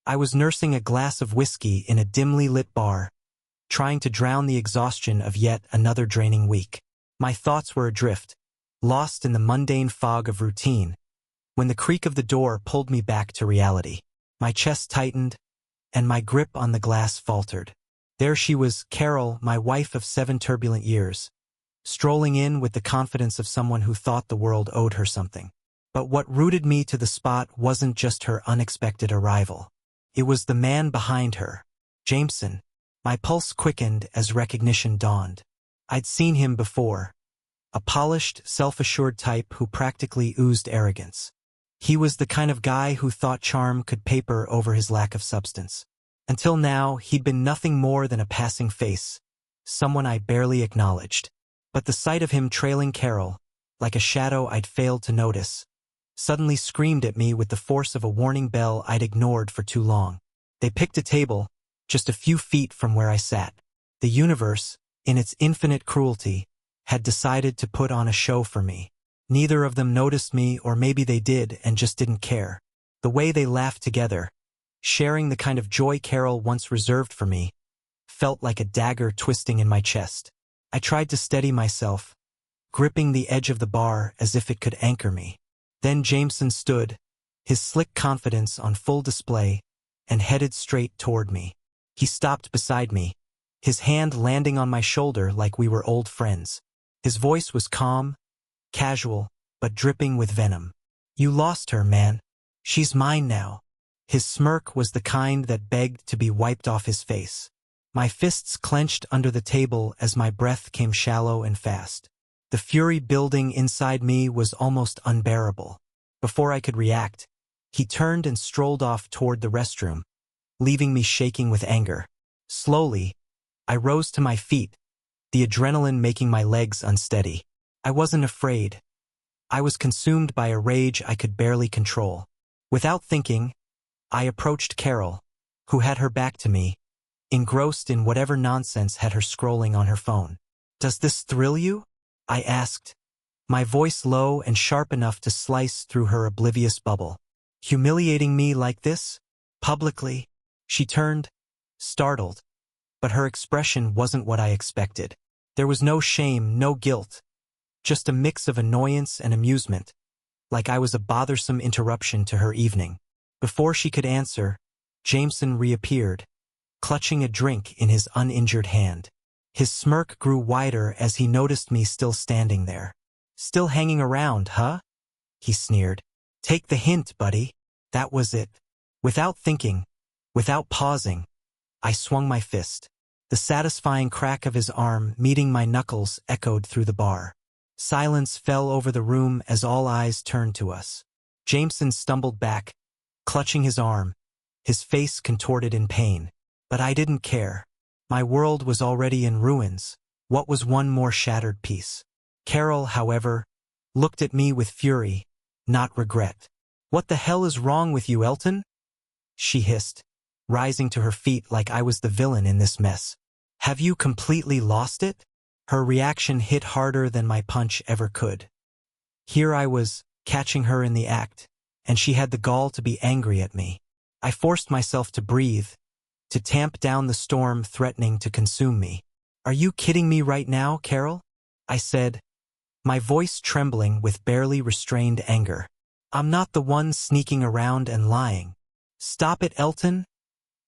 I was nursing a glass of whiskey in a dimly lit bar, trying to drown the exhaustion of yet another draining week. My thoughts were adrift, lost in the mundane fog of routine, when the creak of the door pulled me back to reality. My chest tightened, and my grip on the glass faltered. There she was, Carol, my wife of 7 turbulent years, strolling in with the confidence of someone who thought the world owed her something. But what rooted me to the spot wasn't just her unexpected arrival. It was the man behind her, Jameson. My pulse quickened as recognition dawned. I'd seen him before, a polished, self-assured type who practically oozed arrogance. He was the kind of guy who thought charm could paper over his lack of substance. Until now, he'd been nothing more than a passing face, someone I barely acknowledged. But the sight of him trailing Carol, like a shadow I'd failed to notice, suddenly screamed at me with the force of a warning bell I'd ignored for too long. They picked a table, just a few feet from where I sat. The universe, in its infinite cruelty, had decided to put on a show for me. Neither of them noticed me, or maybe they did and just didn't care. The way they laughed together, sharing the kind of joy Carol once reserved for me, felt like a dagger twisting in my chest. I tried to steady myself, gripping the edge of the bar as if it could anchor me. Then Jameson stood, his slick confidence on full display, and headed straight toward me. He stopped beside me, his hand landing on my shoulder like we were old friends. His voice was calm, casual, but dripping with venom. "You lost her, man. She's mine now." His smirk was the kind that begged to be wiped off his face. My fists clenched under the table as my breath came shallow and fast. The fury building inside me was almost unbearable. Before I could react, he turned and strolled off toward the restroom, leaving me shaking with anger. Slowly, I rose to my feet, the adrenaline making my legs unsteady. I wasn't afraid. I was consumed by a rage I could barely control. Without thinking, I approached Carol, who had her back to me, engrossed in whatever nonsense had her scrolling on her phone. "Does this thrill you?" I asked, my voice low and sharp enough to slice through her oblivious bubble. "Humiliating me like this? Publicly?" She turned, startled, but her expression wasn't what I expected. There was no shame, no guilt, just a mix of annoyance and amusement, like I was a bothersome interruption to her evening. Before she could answer, Jameson reappeared, clutching a drink in his uninjured hand. His smirk grew wider as he noticed me still standing there. "Still hanging around, huh?" he sneered. "Take the hint, buddy." That was it. Without thinking, without pausing, I swung my fist. The satisfying crack of his arm meeting my knuckles echoed through the bar. Silence fell over the room as all eyes turned to us. Jameson stumbled back, clutching his arm, his face contorted in pain. But I didn't care. My world was already in ruins. What was one more shattered piece? Carol, however, looked at me with fury, not regret. "What the hell is wrong with you, Elton?" she hissed, rising to her feet like I was the villain in this mess. "Have you completely lost it?" Her reaction hit harder than my punch ever could. Here I was, catching her in the act, and she had the gall to be angry at me. I forced myself to breathe, to tamp down the storm threatening to consume me. "Are you kidding me right now, Carol?" I said, my voice trembling with barely restrained anger. "I'm not the one sneaking around and lying." "Stop it, Elton,"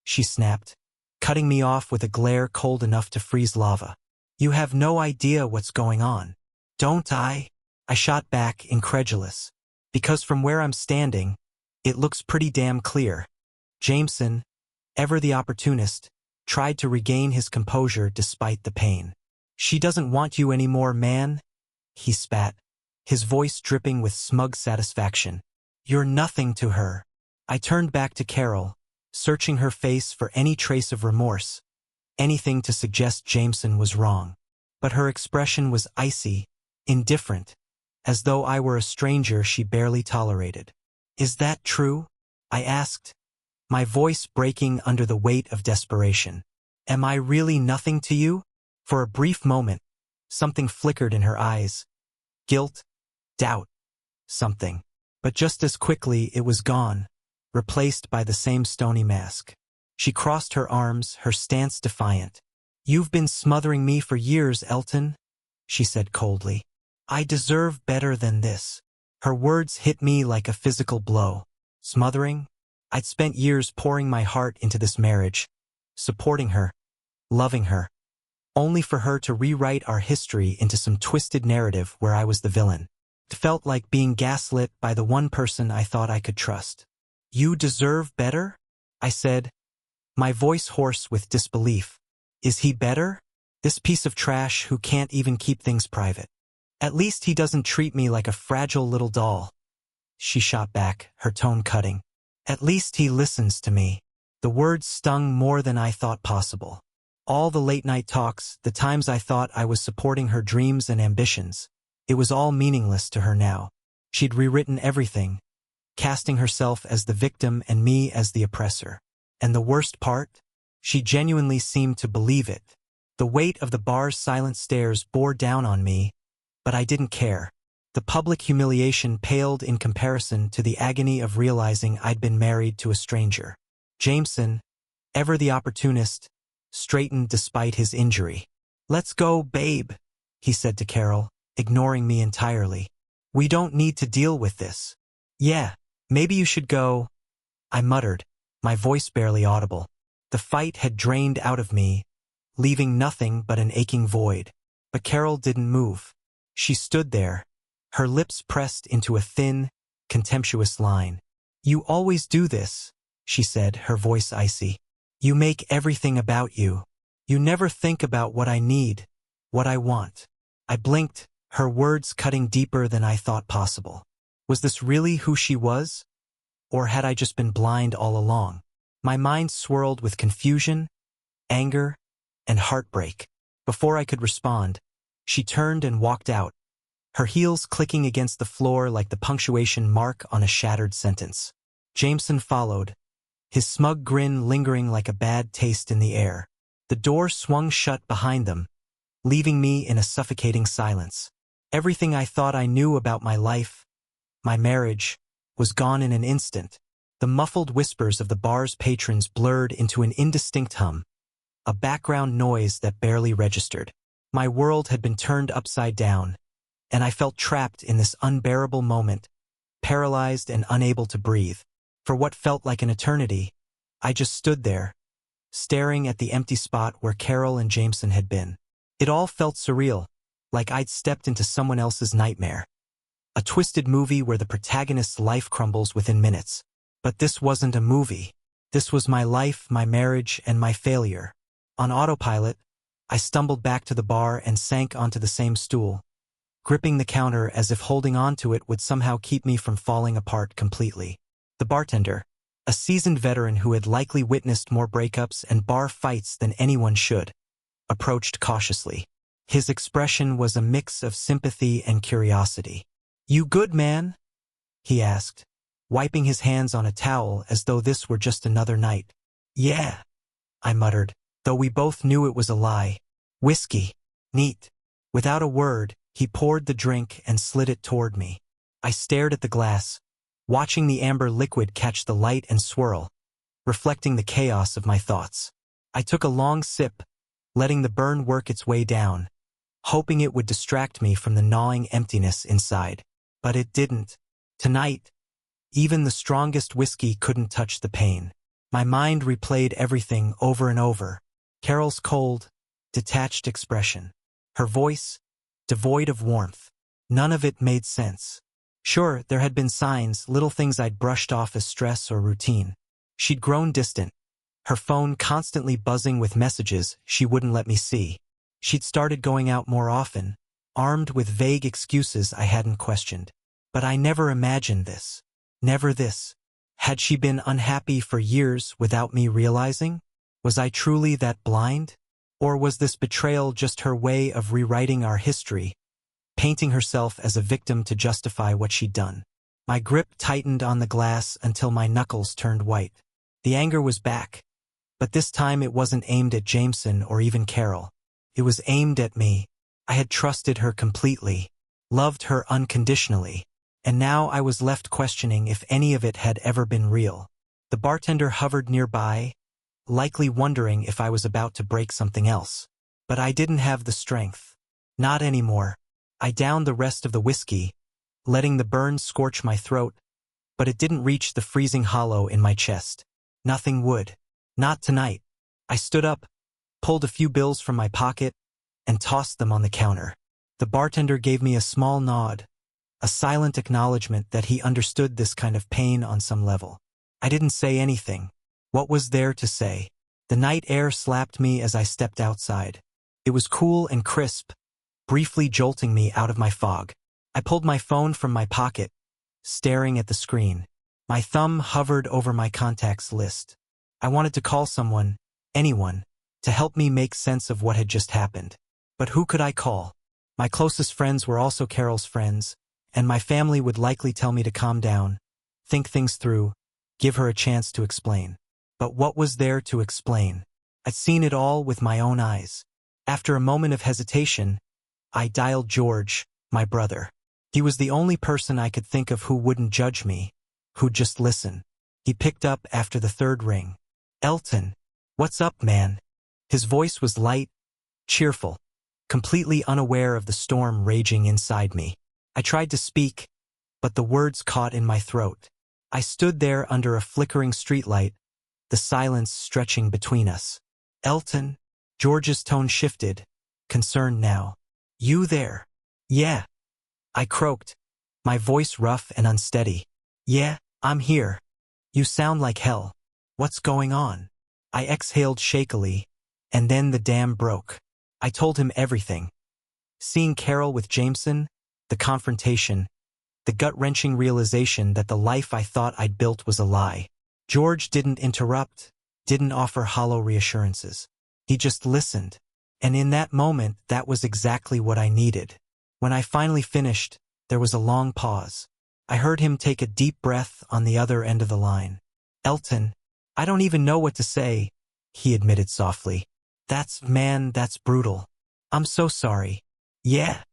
she snapped, cutting me off with a glare cold enough to freeze lava. "You have no idea what's going on." "Don't I?" I shot back, incredulous. "Because from where I'm standing, it looks pretty damn clear." Jameson, ever the opportunist, tried to regain his composure despite the pain. "She doesn't want you anymore, man," he spat, his voice dripping with smug satisfaction. "You're nothing to her." I turned back to Carol, searching her face for any trace of remorse, anything to suggest Jameson was wrong. But her expression was icy, indifferent, as though I were a stranger she barely tolerated. "Is that true?" I asked, my voice breaking under the weight of desperation. "Am I really nothing to you?" For a brief moment, something flickered in her eyes. Guilt, doubt, something. But just as quickly it was gone. replaced by the same stony mask. She crossed her arms, her stance defiant. "You've been smothering me for years, Elton," she said coldly. "I deserve better than this." Her words hit me like a physical blow. Smothering? I'd spent years pouring my heart into this marriage, supporting her, loving her, only for her to rewrite our history into some twisted narrative where I was the villain. It felt like being gaslit by the one person I thought I could trust. "You deserve better?" I said, my voice hoarse with disbelief. "Is he better? This piece of trash who can't even keep things private. At least he doesn't treat me like a fragile little doll." She shot back, her tone cutting. "At least he listens to me." The words stung more than I thought possible. All the late-night talks, the times I thought I was supporting her dreams and ambitions, it was all meaningless to her now. She'd rewritten everything, casting herself as the victim and me as the oppressor. And the worst part? She genuinely seemed to believe it. The weight of the bar's silent stares bore down on me, but I didn't care. The public humiliation paled in comparison to the agony of realizing I'd been married to a stranger. Jameson, ever the opportunist, straightened despite his injury. "Let's go, babe," he said to Carol, ignoring me entirely. "We don't need to deal with this." "Yeah, maybe you should go," I muttered, my voice barely audible. The fight had drained out of me, leaving nothing but an aching void. But Carol didn't move. She stood there, her lips pressed into a thin, contemptuous line. "You always do this," she said, her voice icy. "You make everything about you. You never think about what I need, what I want." I blinked, her words cutting deeper than I thought possible. Was this really who she was? Or had I just been blind all along? My mind swirled with confusion, anger, and heartbreak. Before I could respond, she turned and walked out, her heels clicking against the floor like the punctuation mark on a shattered sentence. Jameson followed, his smug grin lingering like a bad taste in the air. The door swung shut behind them, leaving me in a suffocating silence. Everything I thought I knew about my life, my marriage, was gone in an instant. The muffled whispers of the bar's patrons blurred into an indistinct hum, a background noise that barely registered. My world had been turned upside down, and I felt trapped in this unbearable moment, paralyzed and unable to breathe. For what felt like an eternity, I just stood there, staring at the empty spot where Carol and Jameson had been. It all felt surreal, like I'd stepped into someone else's nightmare. A twisted movie where the protagonist's life crumbles within minutes. But this wasn't a movie. This was my life, my marriage, and my failure. On autopilot, I stumbled back to the bar and sank onto the same stool, gripping the counter as if holding on to it would somehow keep me from falling apart completely. The bartender, a seasoned veteran who had likely witnessed more breakups and bar fights than anyone should, approached cautiously. His expression was a mix of sympathy and curiosity. "You good, man?" he asked, wiping his hands on a towel as though this were just another night. "Yeah," I muttered, though we both knew it was a lie. "Whiskey. Neat." Without a word, he poured the drink and slid it toward me. I stared at the glass, watching the amber liquid catch the light and swirl, reflecting the chaos of my thoughts. I took a long sip, letting the burn work its way down, hoping it would distract me from the gnawing emptiness inside. But it didn't. Tonight, even the strongest whiskey couldn't touch the pain. My mind replayed everything over and over. Carol's cold, detached expression. Her voice, devoid of warmth. None of it made sense. Sure, there had been signs, little things I'd brushed off as stress or routine. She'd grown distant, her phone constantly buzzing with messages she wouldn't let me see. She'd started going out more often, armed with vague excuses I hadn't questioned. But I never imagined this. Never this. Had she been unhappy for years without me realizing? Was I truly that blind? Or was this betrayal just her way of rewriting our history, painting herself as a victim to justify what she'd done? My grip tightened on the glass until my knuckles turned white. The anger was back, but this time it wasn't aimed at Jameson or even Carol. It was aimed at me. I had trusted her completely, loved her unconditionally, and now I was left questioning if any of it had ever been real. The bartender hovered nearby, likely wondering if I was about to break something else. But I didn't have the strength. Not anymore. I downed the rest of the whiskey, letting the burn scorch my throat, but it didn't reach the freezing hollow in my chest. Nothing would. Not tonight. I stood up, pulled a few bills from my pocket, and tossed them on the counter. The bartender gave me a small nod, a silent acknowledgement that he understood this kind of pain on some level. I didn't say anything. What was there to say? The night air slapped me as I stepped outside. It was cool and crisp, briefly jolting me out of my fog. I pulled my phone from my pocket, staring at the screen. My thumb hovered over my contacts list. I wanted to call someone, anyone, to help me make sense of what had just happened. But who could I call? My closest friends were also Carol's friends, and my family would likely tell me to calm down, think things through, give her a chance to explain. But what was there to explain? I'd seen it all with my own eyes. After a moment of hesitation, I dialed George, my brother. He was the only person I could think of who wouldn't judge me, who'd just listen. He picked up after the third ring. "Elton, what's up, man?" His voice was light, cheerful, completely unaware of the storm raging inside me. I tried to speak, but the words caught in my throat. I stood there under a flickering streetlight, the silence stretching between us. "Elton?" George's tone shifted, concerned now. "You there?" "Yeah," I croaked, my voice rough and unsteady. "Yeah, I'm here. You sound like hell. What's going on?" I exhaled shakily, and then the dam broke. I told him everything. Seeing Carol with Jameson, the confrontation, the gut-wrenching realization that the life I thought I'd built was a lie. George didn't interrupt, didn't offer hollow reassurances. He just listened. And in that moment, that was exactly what I needed. When I finally finished, there was a long pause. I heard him take a deep breath on the other end of the line. "Elton, I don't even know what to say," he admitted softly. That's brutal. I'm so sorry." "Yeah,"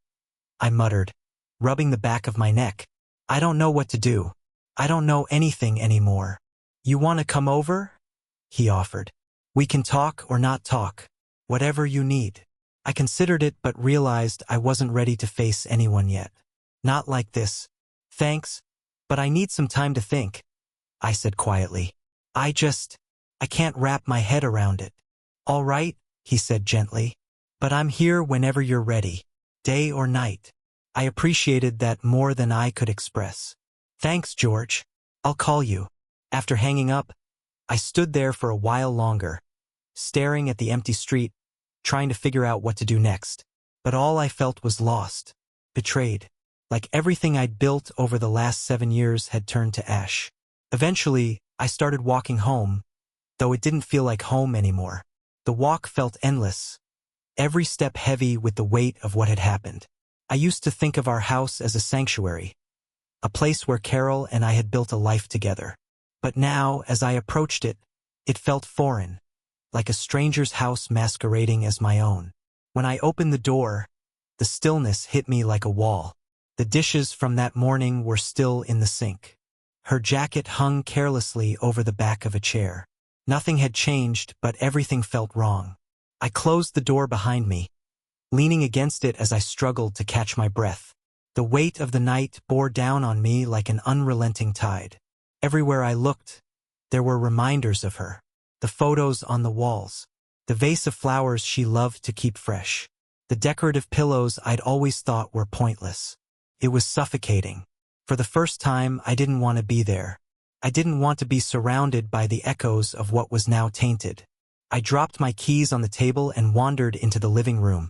I muttered, rubbing the back of my neck. "I don't know what to do. I don't know anything anymore." "You want to come over?" he offered. "We can talk or not talk. Whatever you need." I considered it but realized I wasn't ready to face anyone yet. "Not like this. Thanks, but I need some time to think," I said quietly. I can't wrap my head around it." "All right," he said gently. "But I'm here whenever you're ready, day or night." I appreciated that more than I could express. "Thanks, George. I'll call you." After hanging up, I stood there for a while longer, staring at the empty street, trying to figure out what to do next. But all I felt was lost, betrayed. Like everything I'd built over the last 7 years had turned to ash. Eventually, I started walking home, though it didn't feel like home anymore. The walk felt endless, every step heavy with the weight of what had happened. I used to think of our house as a sanctuary, a place where Carol and I had built a life together. But now, as I approached it, it felt foreign, like a stranger's house masquerading as my own. When I opened the door, the stillness hit me like a wall. The dishes from that morning were still in the sink. Her jacket hung carelessly over the back of a chair. Nothing had changed, but everything felt wrong. I closed the door behind me, leaning against it as I struggled to catch my breath. The weight of the night bore down on me like an unrelenting tide. Everywhere I looked, there were reminders of her. The photos on the walls, the vase of flowers she loved to keep fresh, the decorative pillows I'd always thought were pointless. It was suffocating. For the first time, I didn't want to be there. I didn't want to be surrounded by the echoes of what was now tainted. I dropped my keys on the table and wandered into the living room,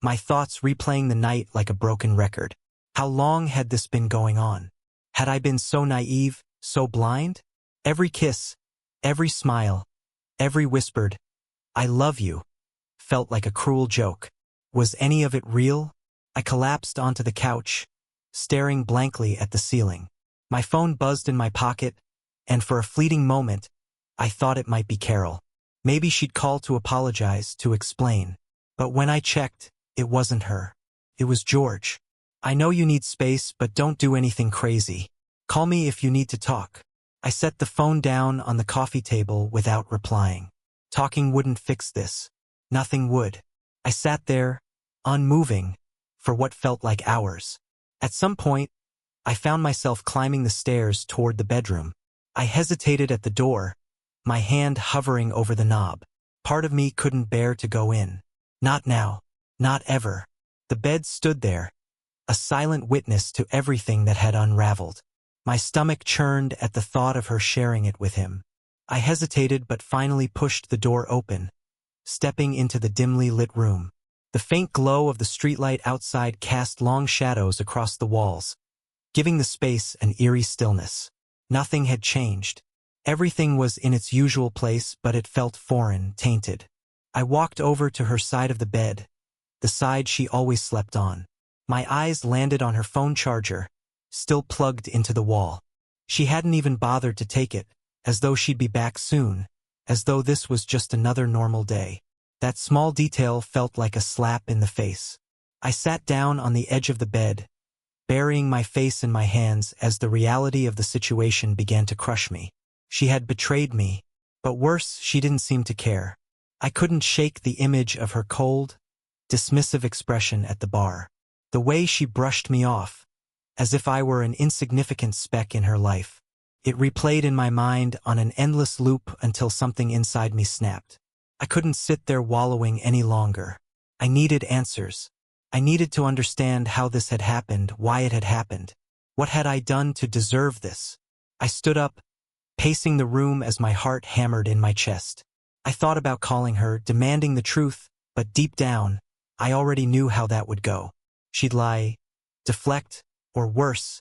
my thoughts replaying the night like a broken record. How long had this been going on? Had I been so naive, so blind? Every kiss, every smile, every whispered, "I love you," felt like a cruel joke. Was any of it real? I collapsed onto the couch, staring blankly at the ceiling. My phone buzzed in my pocket, and for a fleeting moment, I thought it might be Carol. Maybe she'd call to apologize, to explain. But when I checked, it wasn't her. It was George. "I know you need space, but don't do anything crazy. Call me if you need to talk." I set the phone down on the coffee table without replying. Talking wouldn't fix this. Nothing would. I sat there, unmoving, for what felt like hours. At some point, I found myself climbing the stairs toward the bedroom. I hesitated at the door, my hand hovering over the knob. Part of me couldn't bear to go in. Not now. Not ever. The bed stood there, a silent witness to everything that had unraveled. My stomach churned at the thought of her sharing it with him. I hesitated but finally pushed the door open, stepping into the dimly lit room. The faint glow of the streetlight outside cast long shadows across the walls, giving the space an eerie stillness. Nothing had changed. Everything was in its usual place, but it felt foreign, tainted. I walked over to her side of the bed, the side she always slept on. My eyes landed on her phone charger, still plugged into the wall. She hadn't even bothered to take it, as though she'd be back soon, as though this was just another normal day. That small detail felt like a slap in the face. I sat down on the edge of the bed, burying my face in my hands as the reality of the situation began to crush me. She had betrayed me, but worse, she didn't seem to care. I couldn't shake the image of her cold, dismissive expression at the bar. The way she brushed me off, as if I were an insignificant speck in her life. It replayed in my mind on an endless loop until something inside me snapped. I couldn't sit there wallowing any longer. I needed answers. I needed to understand how this had happened, why it had happened. What had I done to deserve this? I stood up, pacing the room as my heart hammered in my chest. I thought about calling her, demanding the truth, but deep down, I already knew how that would go. She'd lie, deflect, or worse,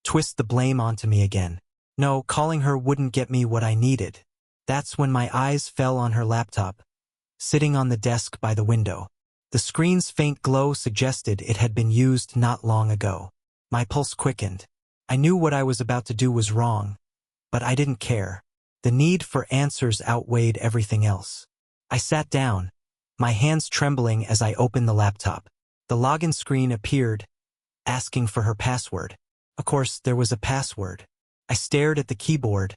twist the blame onto me again. No, calling her wouldn't get me what I needed. That's when my eyes fell on her laptop, sitting on the desk by the window. The screen's faint glow suggested it had been used not long ago. My pulse quickened. I knew what I was about to do was wrong, but I didn't care. The need for answers outweighed everything else. I sat down, my hands trembling as I opened the laptop. The login screen appeared, asking for her password. Of course, there was a password. I stared at the keyboard,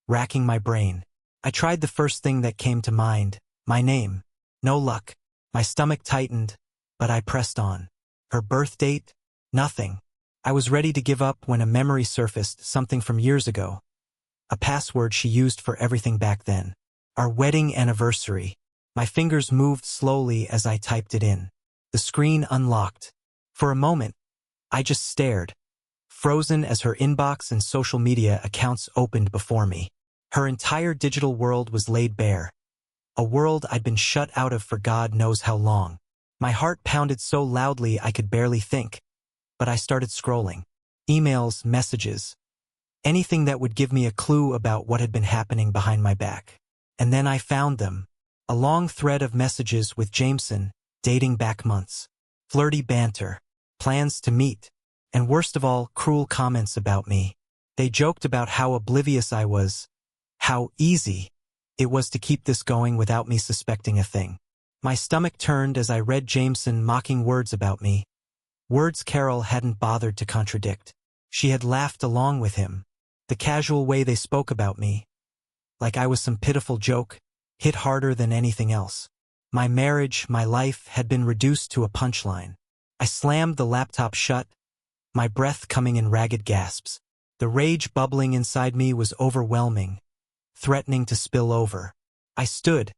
racking my brain. I tried the first thing that came to mind, my name. No luck. My stomach tightened, but I pressed on. Her birth date? Nothing. I was ready to give up when a memory surfaced, something from years ago. A password she used for everything back then. Our wedding anniversary. My fingers moved slowly as I typed it in. The screen unlocked. For a moment, I just stared, frozen as her inbox and social media accounts opened before me. Her entire digital world was laid bare. A world I'd been shut out of for God knows how long. My heart pounded so loudly I could barely think, but I started scrolling. Emails, messages, anything that would give me a clue about what had been happening behind my back. And then I found them. A long thread of messages with Jameson, dating back months. Flirty banter, plans to meet, and worst of all, cruel comments about me. They joked about how oblivious I was, how easy it was to keep this going without me suspecting a thing. My stomach turned as I read Jameson mocking words about me. Words Carol hadn't bothered to contradict. She had laughed along with him. The casual way they spoke about me, like I was some pitiful joke, hit harder than anything else. My marriage, my life, had been reduced to a punchline. I slammed the laptop shut, my breath coming in ragged gasps. The rage bubbling inside me was overwhelming, threatening to spill over. I stood,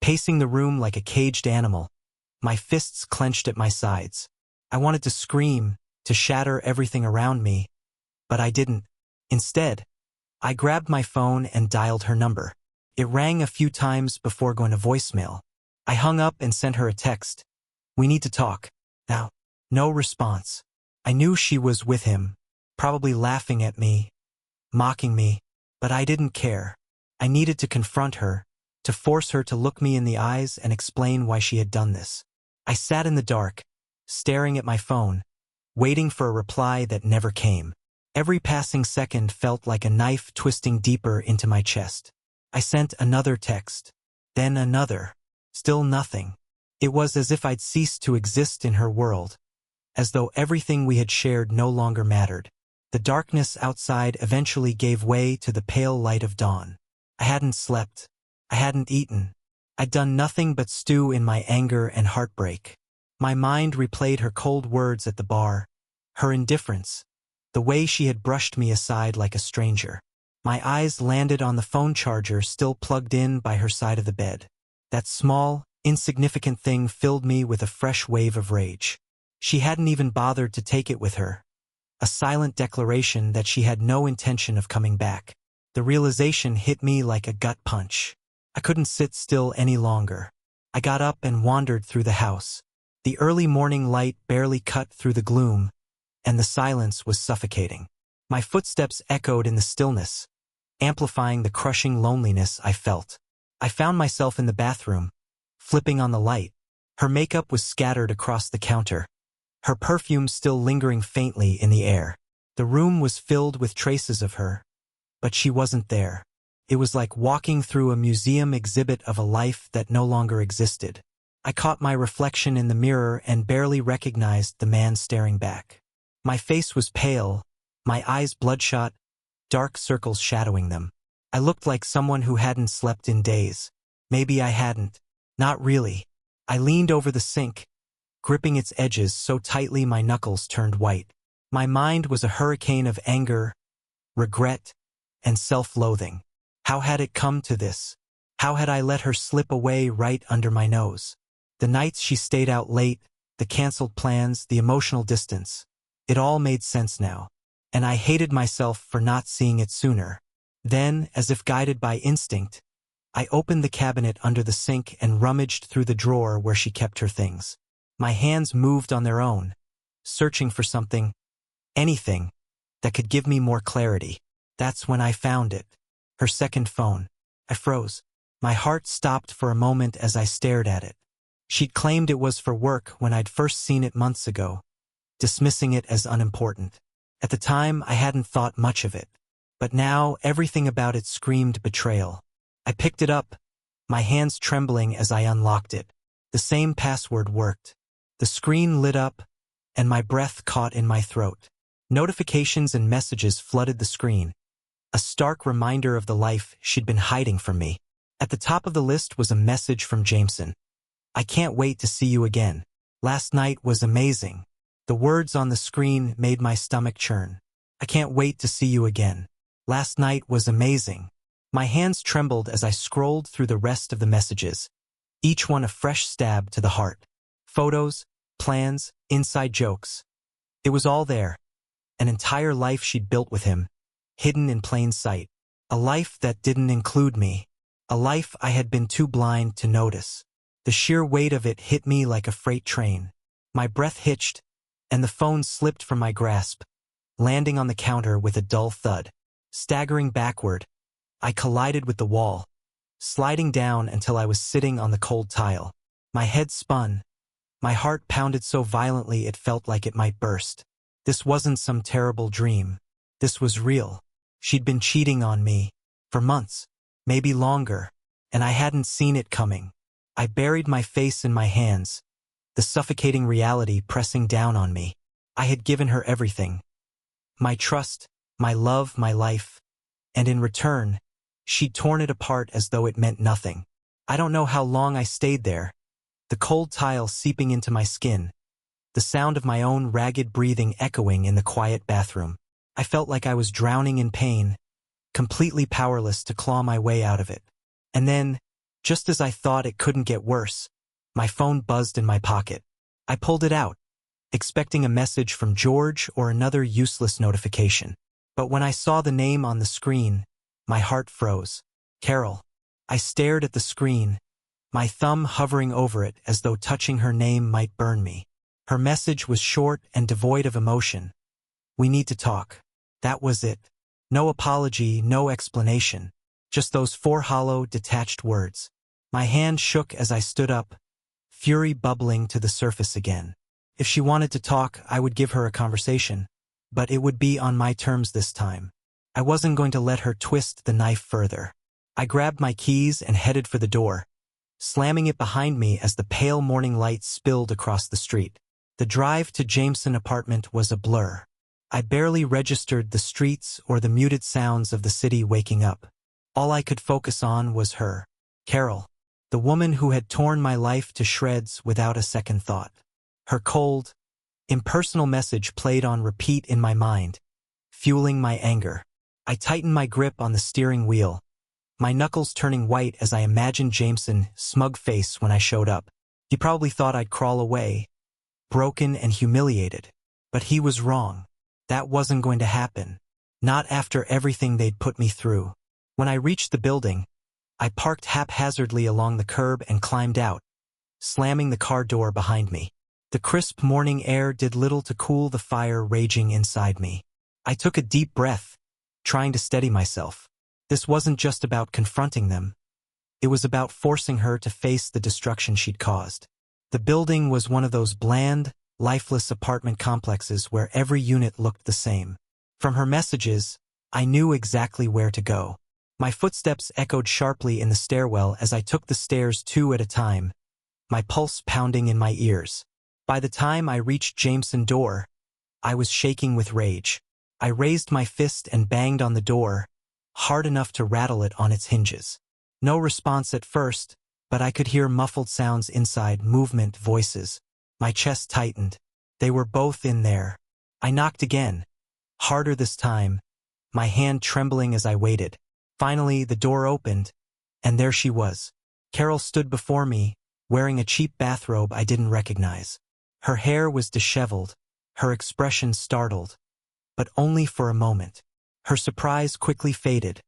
pacing the room like a caged animal, my fists clenched at my sides. I wanted to scream, to shatter everything around me, but I didn't. Instead, I grabbed my phone and dialed her number. It rang a few times before going to voicemail. I hung up and sent her a text. "We need to talk. Now." No response. I knew she was with him, probably laughing at me, mocking me, but I didn't care. I needed to confront her, to force her to look me in the eyes and explain why she had done this. I sat in the dark, staring at my phone, waiting for a reply that never came. Every passing second felt like a knife twisting deeper into my chest. I sent another text, then another. Still nothing. It was as if I'd ceased to exist in her world, as though everything we had shared no longer mattered. The darkness outside eventually gave way to the pale light of dawn. I hadn't slept. I hadn't eaten. I'd done nothing but stew in my anger and heartbreak. My mind replayed her cold words at the bar, her indifference, the way she had brushed me aside like a stranger. My eyes landed on the phone charger still plugged in by her side of the bed. That small, insignificant thing filled me with a fresh wave of rage. She hadn't even bothered to take it with her. A silent declaration that she had no intention of coming back. The realization hit me like a gut punch. I couldn't sit still any longer. I got up and wandered through the house. The early morning light barely cut through the gloom, and the silence was suffocating. My footsteps echoed in the stillness, amplifying the crushing loneliness I felt. I found myself in the bathroom, flipping on the light. Her makeup was scattered across the counter, her perfume still lingering faintly in the air. The room was filled with traces of her, but she wasn't there. It was like walking through a museum exhibit of a life that no longer existed. I caught my reflection in the mirror and barely recognized the man staring back. My face was pale, my eyes bloodshot, dark circles shadowing them. I looked like someone who hadn't slept in days. Maybe I hadn't. Not really. I leaned over the sink, gripping its edges so tightly my knuckles turned white. My mind was a hurricane of anger, regret, and self-loathing. How had it come to this? How had I let her slip away right under my nose? The nights she stayed out late, the canceled plans, the emotional distance. It all made sense now, and I hated myself for not seeing it sooner. Then, as if guided by instinct, I opened the cabinet under the sink and rummaged through the drawer where she kept her things. My hands moved on their own, searching for something, anything, that could give me more clarity. That's when I found it. Her second phone. I froze. My heart stopped for a moment as I stared at it. She'd claimed it was for work when I'd first seen it months ago, dismissing it as unimportant. At the time, I hadn't thought much of it. But now, everything about it screamed betrayal. I picked it up, my hands trembling as I unlocked it. The same password worked. The screen lit up, and my breath caught in my throat. Notifications and messages flooded the screen, a stark reminder of the life she'd been hiding from me. At the top of the list was a message from Jameson. I can't wait to see you again. Last night was amazing. The words on the screen made my stomach churn. I can't wait to see you again. Last night was amazing. My hands trembled as I scrolled through the rest of the messages, each one a fresh stab to the heart. Photos, plans, inside jokes. It was all there. An entire life she'd built with him, hidden in plain sight. A life that didn't include me. A life I had been too blind to notice. The sheer weight of it hit me like a freight train. My breath hitched, and the phone slipped from my grasp, landing on the counter with a dull thud. Staggering backward, I collided with the wall, sliding down until I was sitting on the cold tile. My head spun. My heart pounded so violently it felt like it might burst. This wasn't some terrible dream. This was real. She'd been cheating on me for months, maybe longer, and I hadn't seen it coming. I buried my face in my hands, the suffocating reality pressing down on me. I had given her everything. My trust, my love, my life. And in return, she'd torn it apart as though it meant nothing. I don't know how long I stayed there, the cold tile seeping into my skin, the sound of my own ragged breathing echoing in the quiet bathroom. I felt like I was drowning in pain, completely powerless to claw my way out of it. And then, just as I thought it couldn't get worse, my phone buzzed in my pocket. I pulled it out, expecting a message from George or another useless notification. But when I saw the name on the screen, my heart froze. Carol. I stared at the screen, my thumb hovering over it as though touching her name might burn me. Her message was short and devoid of emotion. We need to talk. That was it. No apology, no explanation. Just those four hollow, detached words. My hand shook as I stood up, fury bubbling to the surface again. If she wanted to talk, I would give her a conversation. But it would be on my terms this time. I wasn't going to let her twist the knife further. I grabbed my keys and headed for the door, slamming it behind me as the pale morning light spilled across the street. The drive to Jameson apartment was a blur. I barely registered the streets or the muted sounds of the city waking up. All I could focus on was her, Carol, the woman who had torn my life to shreds without a second thought. Her cold, impersonal message played on repeat in my mind, fueling my anger. I tightened my grip on the steering wheel, my knuckles turning white as I imagined Jameson's smug face when I showed up. He probably thought I'd crawl away, broken and humiliated. But he was wrong. That wasn't going to happen. Not after everything they'd put me through. When I reached the building, I parked haphazardly along the curb and climbed out, slamming the car door behind me. The crisp morning air did little to cool the fire raging inside me. I took a deep breath, trying to steady myself. This wasn't just about confronting them. It was about forcing her to face the destruction she'd caused. The building was one of those bland, lifeless apartment complexes where every unit looked the same. From her messages, I knew exactly where to go. My footsteps echoed sharply in the stairwell as I took the stairs 2 at a time, my pulse pounding in my ears. By the time I reached Jameson's door, I was shaking with rage. I raised my fist and banged on the door, hard enough to rattle it on its hinges. No response at first, but I could hear muffled sounds inside, movement, voices. My chest tightened. They were both in there. I knocked again, harder this time, my hand trembling as I waited. Finally, the door opened, and there she was. Carol stood before me, wearing a cheap bathrobe I didn't recognize. Her hair was disheveled, her expression startled, but only for a moment. Her surprise quickly faded,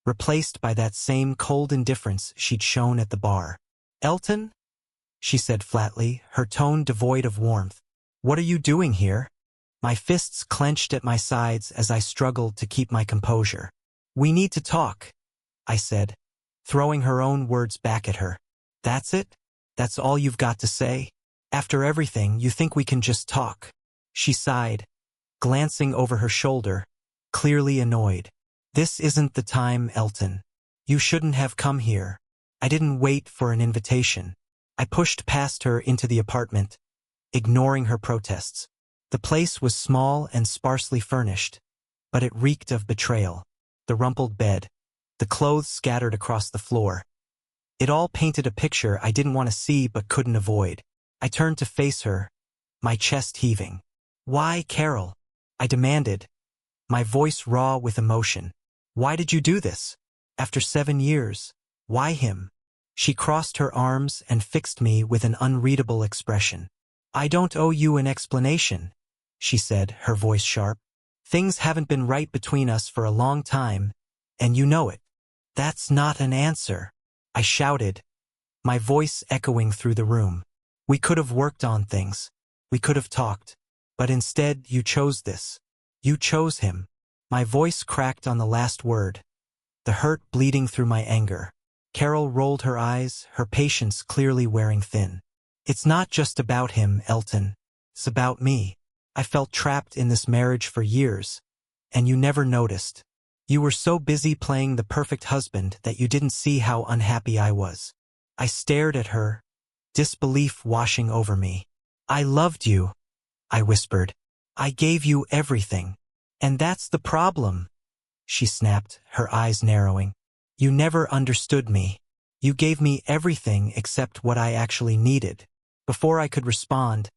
replaced by that same cold indifference she'd shown at the bar. "Elton?" she said flatly, her tone devoid of warmth. "What are you doing here?" My fists clenched at my sides as I struggled to keep my composure. "We need to talk," I said, throwing her own words back at her. "That's it? That's all you've got to say? After everything, you think we can just talk?" She sighed, glancing over her shoulder, clearly annoyed. "This isn't the time, Elton. You shouldn't have come here." I didn't wait for an invitation. I pushed past her into the apartment, ignoring her protests. The place was small and sparsely furnished, but it reeked of betrayal. The rumpled bed, the clothes scattered across the floor. It all painted a picture I didn't want to see but couldn't avoid. I turned to face her, my chest heaving. "Why, Carol?" I demanded, my voice raw with emotion. "Why did you do this? After 7 years, why him?" She crossed her arms and fixed me with an unreadable expression. "I don't owe you an explanation," she said, her voice sharp. "Things haven't been right between us for a long time, and you know it." "That's not an answer," I shouted, my voice echoing through the room. "We could have worked on things. We could have talked. But instead, you chose this. You chose him." My voice cracked on the last word, the hurt bleeding through my anger. Carol rolled her eyes, her patience clearly wearing thin. "It's not just about him, Elton. It's about me. I felt trapped in this marriage for years, and you never noticed. You were so busy playing the perfect husband that you didn't see how unhappy I was." I stared at her, disbelief washing over me. "I loved you," I whispered. "I gave you everything. And that's the problem," she snapped, her eyes narrowing. "You never understood me. You gave me everything except what I actually needed." Before I could respond,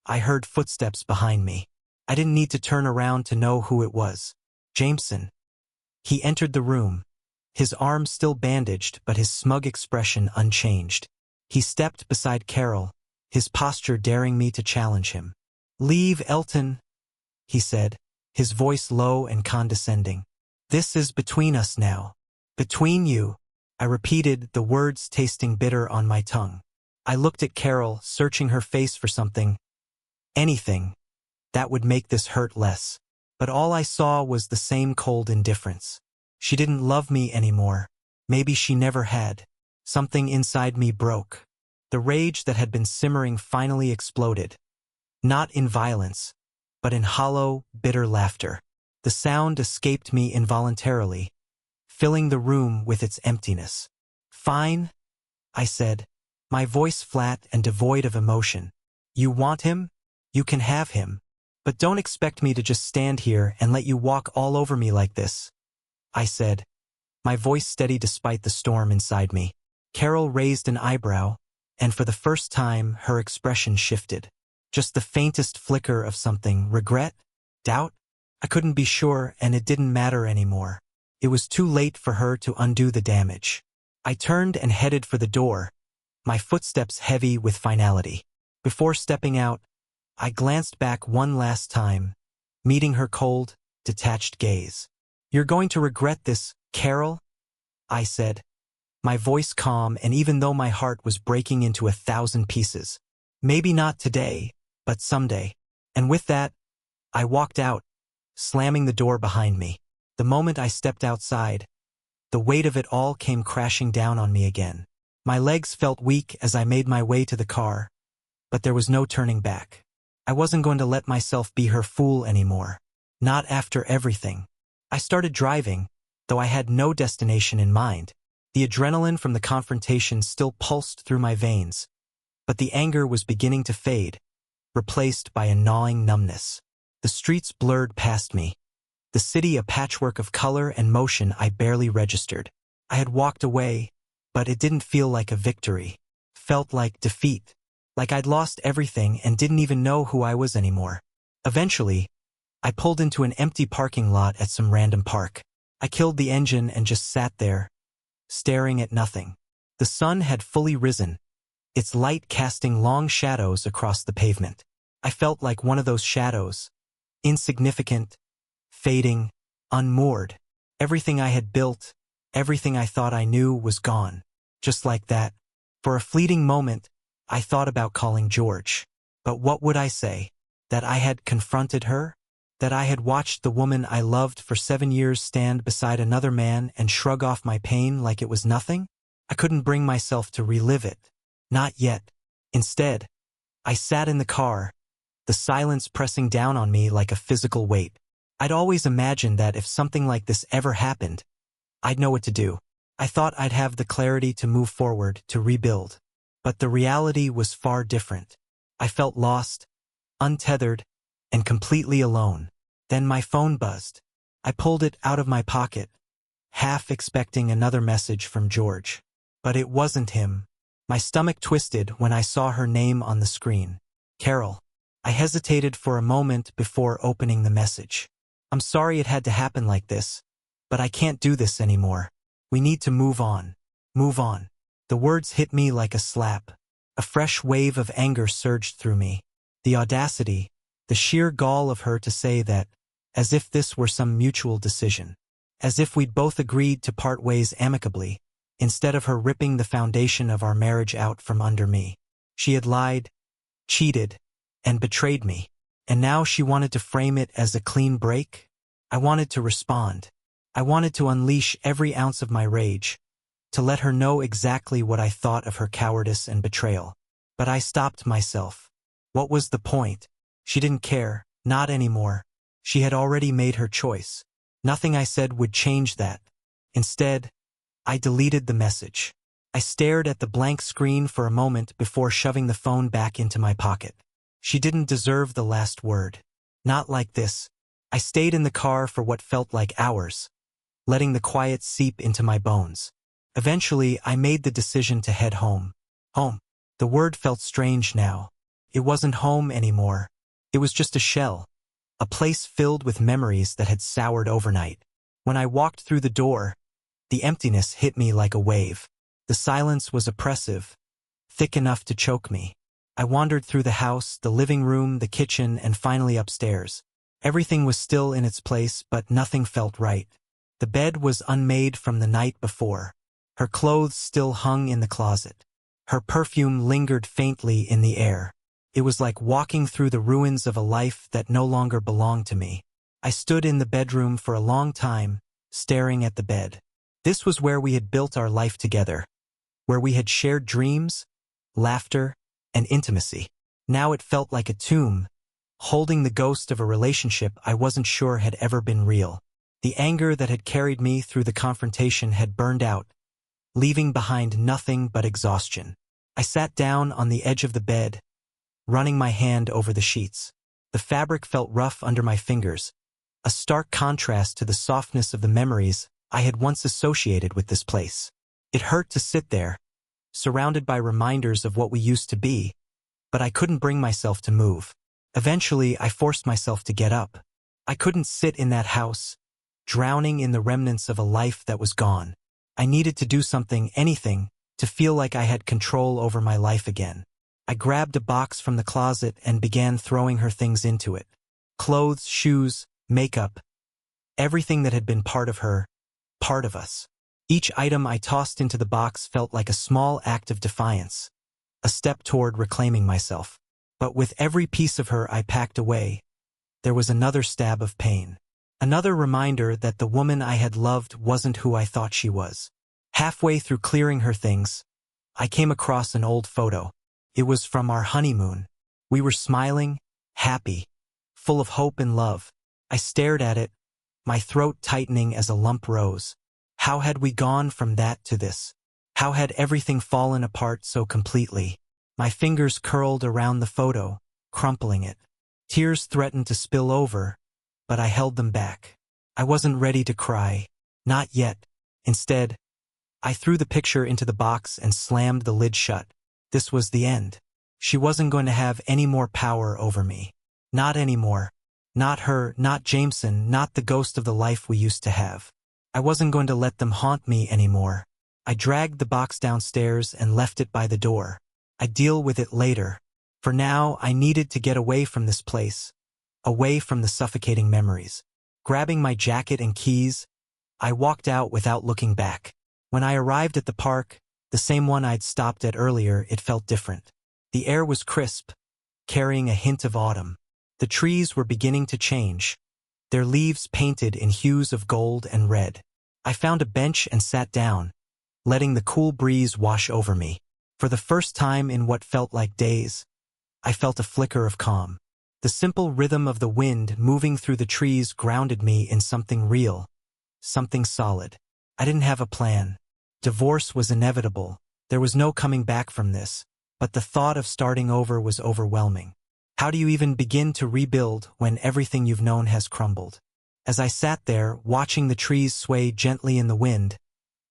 I heard footsteps behind me. I didn't need to turn around to know who it was. Jameson. He entered the room, his arm still bandaged but his smug expression unchanged. He stepped beside Carol, his posture daring me to challenge him. "Leave, Elton," he said, his voice low and condescending. "This is between us now. Between you." I repeated, the words tasting bitter on my tongue. I looked at Carol, searching her face for something, anything, that would make this hurt less. But all I saw was the same cold indifference. She didn't love me anymore. Maybe she never had. Something inside me broke. The rage that had been simmering finally exploded. Not in violence, but in hollow, bitter laughter. The sound escaped me involuntarily, filling the room with its emptiness. "Fine," I said, my voice flat and devoid of emotion. "You want him? You can have him. But don't expect me to just stand here and let you walk all over me like this, I said, my voice steady despite the storm inside me. Carol raised an eyebrow, and for the first time her expression shifted. Just the faintest flicker of something, regret? Doubt? I couldn't be sure, and it didn't matter anymore. It was too late for her to undo the damage. I turned and headed for the door, my footsteps heavy with finality. Before stepping out, I glanced back one last time, meeting her cold, detached gaze. "You're going to regret this, Carol?" I said, my voice calm, and even though my heart was breaking into 1,000 pieces. Maybe not today, but someday. And with that, I walked out, slamming the door behind me. The moment I stepped outside, the weight of it all came crashing down on me again. My legs felt weak as I made my way to the car, but there was no turning back. I wasn't going to let myself be her fool anymore. Not after everything. I started driving, though I had no destination in mind. The adrenaline from the confrontation still pulsed through my veins, but the anger was beginning to fade, replaced by a gnawing numbness. The streets blurred past me, the city a patchwork of color and motion I barely registered. I had walked away, but it didn't feel like a victory. Felt like defeat, like I'd lost everything and didn't even know who I was anymore. Eventually, I pulled into an empty parking lot at some random park. I killed the engine and just sat there, staring at nothing. The sun had fully risen, its light casting long shadows across the pavement. I felt like one of those shadows, insignificant, fading, unmoored. Everything I had built, everything I thought I knew was gone. Just like that. For a fleeting moment, I thought about calling George. But what would I say? That I had confronted her? That I had watched the woman I loved for 7 years stand beside another man and shrug off my pain like it was nothing? I couldn't bring myself to relive it. Not yet. Instead, I sat in the car, the silence pressing down on me like a physical weight. I'd always imagined that if something like this ever happened, I'd know what to do. I thought I'd have the clarity to move forward, to rebuild. But the reality was far different. I felt lost, untethered, and completely alone. Then my phone buzzed. I pulled it out of my pocket, half expecting another message from George. But it wasn't him. My stomach twisted when I saw her name on the screen. Carol. I hesitated for a moment before opening the message. "I'm sorry it had to happen like this, but I can't do this anymore. We need to move on. Move on." The words hit me like a slap. A fresh wave of anger surged through me. The audacity, the sheer gall of her to say that, as if this were some mutual decision. As if we'd both agreed to part ways amicably, instead of her ripping the foundation of our marriage out from under me. She had lied, cheated, and betrayed me. And now she wanted to frame it as a clean break? I wanted to respond. I wanted to unleash every ounce of my rage, to let her know exactly what I thought of her cowardice and betrayal. But I stopped myself. What was the point? She didn't care, not anymore. She had already made her choice. Nothing I said would change that. Instead, I deleted the message. I stared at the blank screen for a moment before shoving the phone back into my pocket. She didn't deserve the last word. Not like this. I stayed in the car for what felt like hours, letting the quiet seep into my bones. Eventually, I made the decision to head home. Home. The word felt strange now. It wasn't home anymore. It was just a shell. A place filled with memories that had soured overnight. When I walked through the door, the emptiness hit me like a wave. The silence was oppressive, thick enough to choke me. I wandered through the house, the living room, the kitchen, and finally upstairs. Everything was still in its place, but nothing felt right. The bed was unmade from the night before. Her clothes still hung in the closet. Her perfume lingered faintly in the air. It was like walking through the ruins of a life that no longer belonged to me. I stood in the bedroom for a long time, staring at the bed. This was where we had built our life together, where we had shared dreams, laughter, and intimacy. Now it felt like a tomb, holding the ghost of a relationship I wasn't sure had ever been real. The anger that had carried me through the confrontation had burned out, leaving behind nothing but exhaustion. I sat down on the edge of the bed, running my hand over the sheets. The fabric felt rough under my fingers, a stark contrast to the softness of the memories I had once associated with this place. It hurt to sit there, surrounded by reminders of what we used to be, but I couldn't bring myself to move. Eventually, I forced myself to get up. I couldn't sit in that house, drowning in the remnants of a life that was gone. I needed to do something, anything, to feel like I had control over my life again. I grabbed a box from the closet and began throwing her things into it. Clothes, shoes, makeup, everything that had been part of her, part of us. Each item I tossed into the box felt like a small act of defiance, a step toward reclaiming myself. But with every piece of her I packed away, there was another stab of pain. Another reminder that the woman I had loved wasn't who I thought she was. Halfway through clearing her things, I came across an old photo. It was from our honeymoon. We were smiling, happy, full of hope and love. I stared at it, my throat tightening as a lump rose. How had we gone from that to this? How had everything fallen apart so completely? My fingers curled around the photo, crumpling it. Tears threatened to spill over, but I held them back. I wasn't ready to cry. Not yet. Instead, I threw the picture into the box and slammed the lid shut. This was the end. She wasn't going to have any more power over me. Not anymore. Not her, not Jameson, not the ghost of the life we used to have. I wasn't going to let them haunt me anymore. I dragged the box downstairs and left it by the door. I'd deal with it later. For now, I needed to get away from this place, away from the suffocating memories. Grabbing my jacket and keys, I walked out without looking back. When I arrived at the park, the same one I'd stopped at earlier, it felt different. The air was crisp, carrying a hint of autumn. The trees were beginning to change, their leaves painted in hues of gold and red. I found a bench and sat down, letting the cool breeze wash over me. For the first time in what felt like days, I felt a flicker of calm. The simple rhythm of the wind moving through the trees grounded me in something real, something solid. I didn't have a plan. Divorce was inevitable. There was no coming back from this, but the thought of starting over was overwhelming. How do you even begin to rebuild when everything you've known has crumbled? As I sat there, watching the trees sway gently in the wind,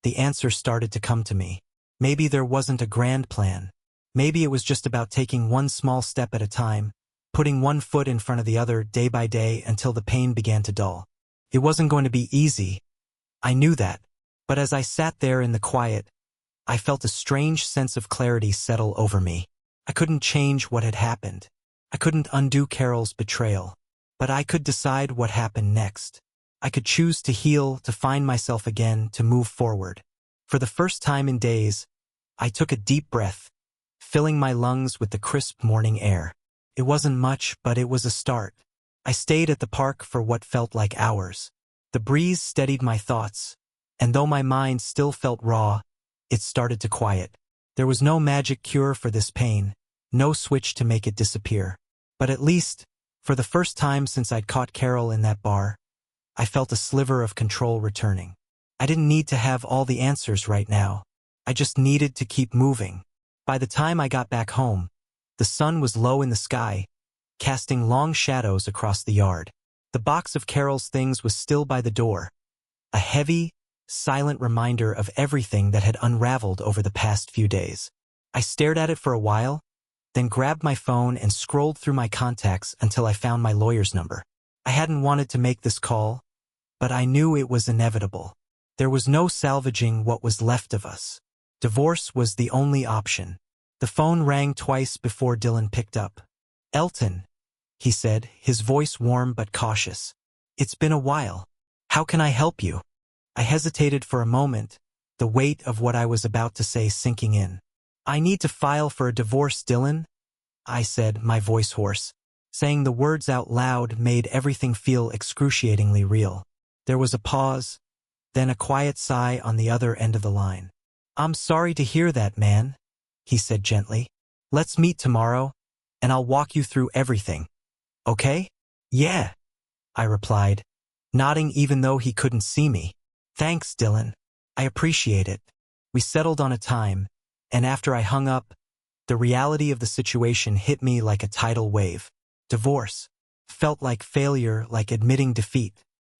the answer started to come to me. Maybe there wasn't a grand plan. Maybe it was just about taking one small step at a time, putting one foot in front of the other day by day until the pain began to dull. It wasn't going to be easy. I knew that. But as I sat there in the quiet, I felt a strange sense of clarity settle over me. I couldn't change what had happened. I couldn't undo Carol's betrayal. But I could decide what happened next. I could choose to heal, to find myself again, to move forward. For the first time in days, I took a deep breath, filling my lungs with the crisp morning air. It wasn't much, but it was a start. I stayed at the park for what felt like hours. The breeze steadied my thoughts, and though my mind still felt raw, it started to quiet. There was no magic cure for this pain, no switch to make it disappear. But at least, for the first time since I'd caught Carol in that bar, I felt a sliver of control returning. I didn't need to have all the answers right now. I just needed to keep moving. By the time I got back home, the sun was low in the sky, casting long shadows across the yard. The box of Carol's things was still by the door, a heavy, silent reminder of everything that had unraveled over the past few days. I stared at it for a while, then grabbed my phone and scrolled through my contacts until I found my lawyer's number. I hadn't wanted to make this call, but I knew it was inevitable. There was no salvaging what was left of us. Divorce was the only option. The phone rang twice before Dylan picked up. "Elton," he said, his voice warm but cautious. "It's been a while. How can I help you?" I hesitated for a moment, the weight of what I was about to say sinking in. "I need to file for a divorce, Dylan," I said, my voice hoarse. Saying the words out loud made everything feel excruciatingly real. There was a pause, then a quiet sigh on the other end of the line. "I'm sorry to hear that, man," he said gently. "Let's meet tomorrow, and I'll walk you through everything. Okay?" "Yeah," I replied, nodding even though he couldn't see me. "Thanks, Dylan. I appreciate it." We settled on a time, and after I hung up, the reality of the situation hit me like a tidal wave. Divorce. Felt like failure, like admitting defeat.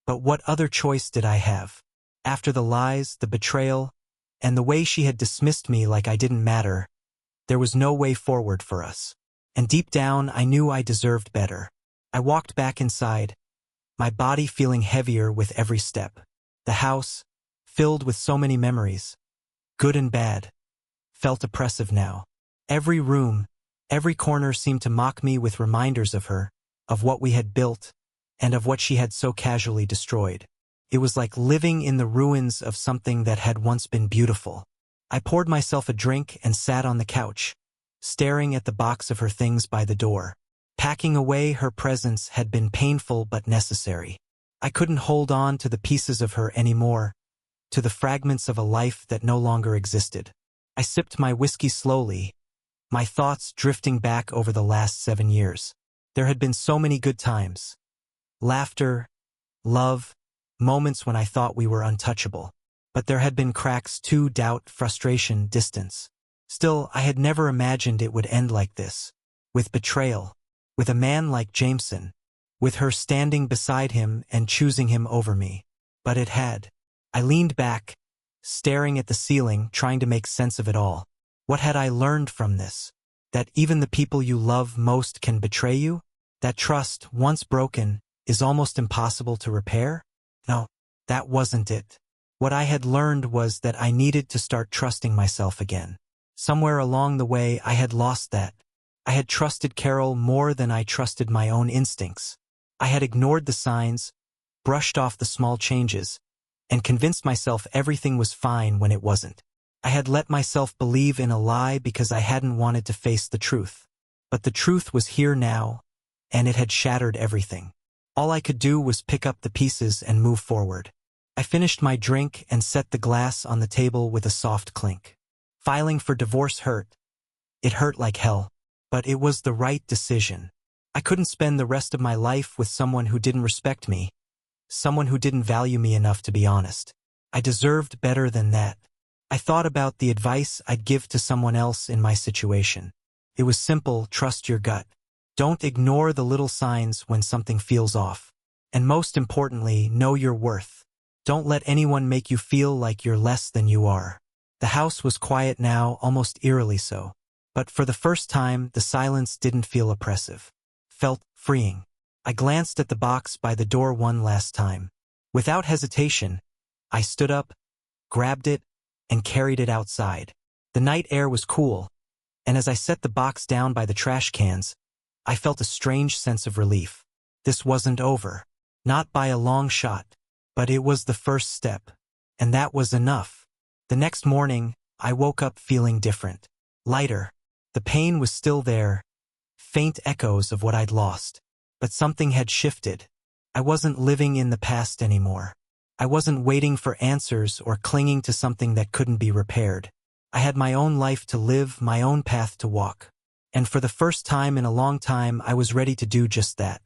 But what other choice did I have? After the lies, the betrayal, and the way she had dismissed me like I didn't matter, there was no way forward for us. And deep down, I knew I deserved better. I walked back inside, my body feeling heavier with every step. The house, filled with so many memories, good and bad, felt oppressive now. Every room, every corner seemed to mock me with reminders of her, of what we had built, and of what she had so casually destroyed. It was like living in the ruins of something that had once been beautiful. I poured myself a drink and sat on the couch, staring at the box of her things by the door. Packing away her presence had been painful but necessary. I couldn't hold on to the pieces of her anymore, to the fragments of a life that no longer existed. I sipped my whiskey slowly, my thoughts drifting back over the last 7 years. There had been so many good times. Laughter, love, moments when I thought we were untouchable. But there had been cracks too: doubt, frustration, distance. Still, I had never imagined it would end like this. With betrayal. With a man like Jameson. With her standing beside him and choosing him over me. But it had. I leaned back, staring at the ceiling, trying to make sense of it all. What had I learned from this? That even the people you love most can betray you? That trust, once broken, is almost impossible to repair? No, that wasn't it. What I had learned was that I needed to start trusting myself again. Somewhere along the way, I had lost that. I had trusted Carol more than I trusted my own instincts. I had ignored the signs, brushed off the small changes, and convinced myself everything was fine when it wasn't. I had let myself believe in a lie because I hadn't wanted to face the truth. But the truth was here now, and it had shattered everything. All I could do was pick up the pieces and move forward. I finished my drink and set the glass on the table with a soft clink. Filing for divorce hurt. It hurt like hell. But it was the right decision. I couldn't spend the rest of my life with someone who didn't respect me. Someone who didn't value me enough to be honest. I deserved better than that. I thought about the advice I'd give to someone else in my situation. It was simple: trust your gut. Don't ignore the little signs when something feels off. And most importantly, know your worth. Don't let anyone make you feel like you're less than you are. The house was quiet now, almost eerily so. But for the first time, the silence didn't feel oppressive. Felt freeing. I glanced at the box by the door one last time. Without hesitation, I stood up, grabbed it, and carried it outside. The night air was cool, and as I set the box down by the trash cans, I felt a strange sense of relief. This wasn't over. Not by a long shot. But it was the first step. And that was enough. The next morning, I woke up feeling different. Lighter. The pain was still there. Faint echoes of what I'd lost. But something had shifted. I wasn't living in the past anymore. I wasn't waiting for answers or clinging to something that couldn't be repaired. I had my own life to live, my own path to walk. And for the first time in a long time, I was ready to do just that.